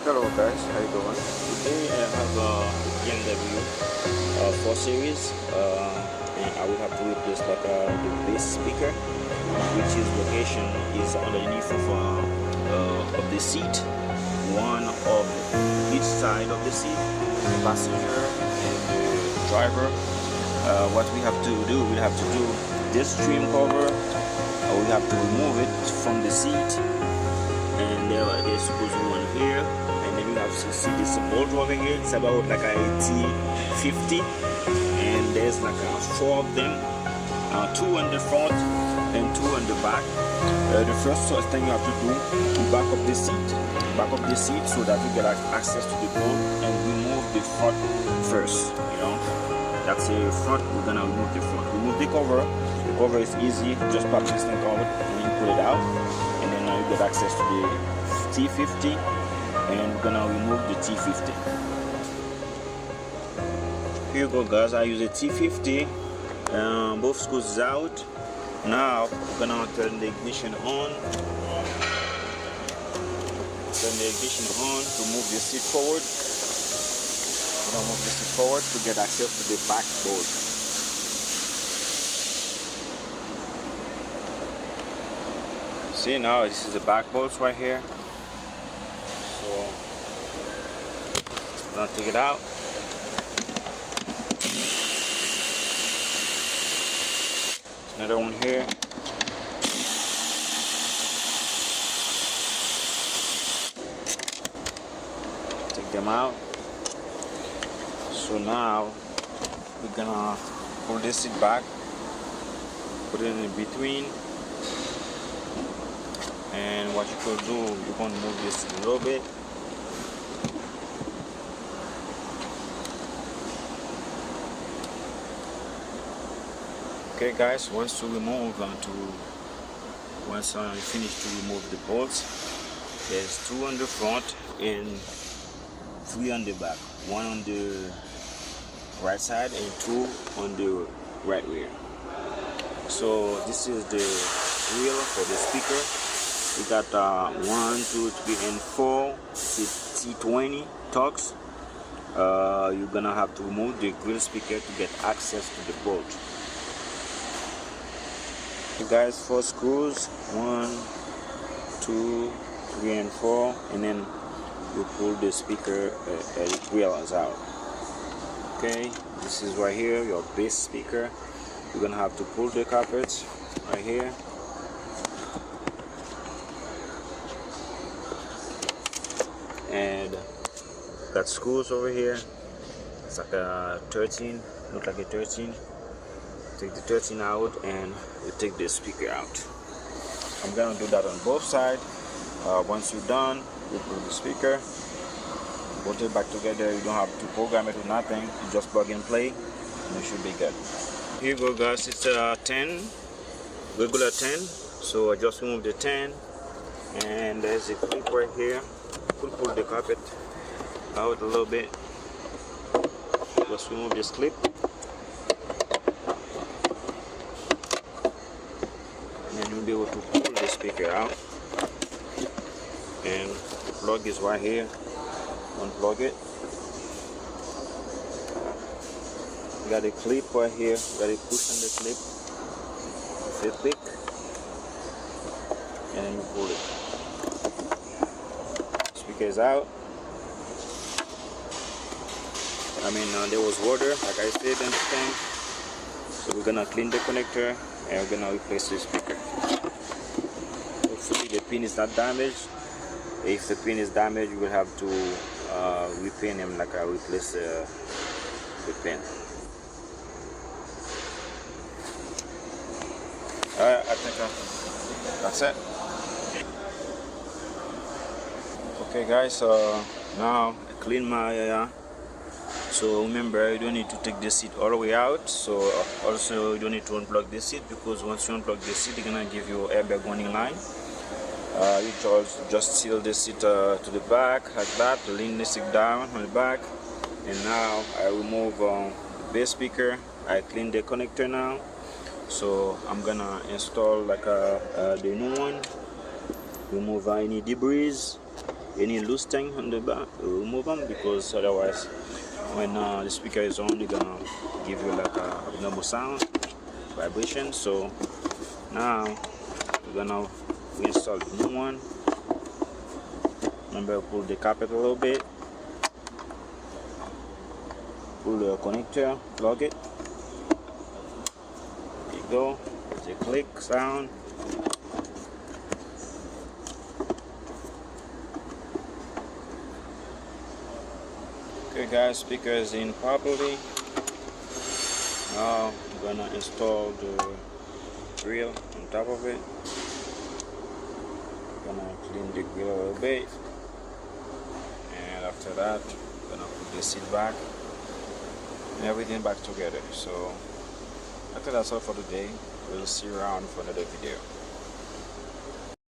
Hello guys, how you doing? Today I have a BMW 4 Series, and I will have to replace the bass speaker, which is location is underneath of the seat, one of each side of the seat, the passenger and the driver. What we have to do, we have to do this trim cover. We have to remove it from the seat, and there's supposed to be one here, and then you have to see this bolt over here. It's about like a T50, and there's like four of them, two on the front and two on the back. The first thing you have to do, you back up the seat so that you get access to the bolt, and remove the front first. That's the front. We're gonna remove the front. Remove the cover. The cover is easy. Just pop this thing cover and you pull it out, and then now you get access to the T50, and we're gonna remove the T50. Here you go, guys. I use a T50. Both screws is out. Now we're gonna turn the ignition on. Turn the ignition on to move the seat forward. Move the seat forward to get access to the back bolt. See, now this is the back bolts right here. So I'm gonna take it out. Another one here. Take them out. So now we're gonna pull this seat back, put it in between, and what you could do, you're gonna move this a little bit. Okay guys, once you finish to remove the bolts, there's two on the front and three on the back, one on the right side and two on the right rear. So this is the wheel for the speaker. We got 1, 2, 3, and 4 T20 Torx. You're gonna have to remove the grill speaker to get access to the bolt. You guys, 4 screws, 1, 2, 3, and 4, and then you pull the speaker grill out. Okay, this is right here, your bass speaker. You're gonna have to pull the carpets right here. And got screws over here. It's like a 13, look like a 13. Take the 13 out and you take the speaker out. I'm gonna do that on both sides. Once you're done, you put the speaker, put it back together. You don't have to program it or nothing. You just plug and play, and it should be good. Here you go, guys. It's a 10, regular 10. So I just removed the 10, and there's a clip right here. Pull the carpet out a little bit. Just remove this clip, and then you'll be able to pull the speaker out. And the plug is right here. Unplug it. You got a clip right here. You got a push on the clip. It's a pick, and then you pull it. Speaker is out. There was water, like I said, and thing. So we're gonna clean the connector and we're gonna replace the speaker. Hopefully the pin is not damaged. If the pin is damaged, you will have to repin them, like I replace the pin. Alright, I think that's it. Okay guys, now I clean my so remember, you don't need to take the seat all the way out. So also you don't need to unplug the seat, because once you unplug the seat, they're gonna give you airbag warning line. You just seal the seat to the back like that, lean the seat down on the back. And now I remove the bass speaker. I clean the connector now. So I'm gonna install like the new one, remove any debris, any loose thing on the back, remove them, because otherwise when the speaker is on, it's gonna give you like a abnormal sound, vibration. So now we're gonna install the new one. Remember, pull the carpet a little bit, pull the connector, plug it. There you go. There's a click sound. Okay guys, speaker is in properly. Now I'm gonna install the grill on top of it. Gonna clean the grill a little bit, and after that gonna put the seat back and everything back together. So I think that's all for today. We'll see you around for another video.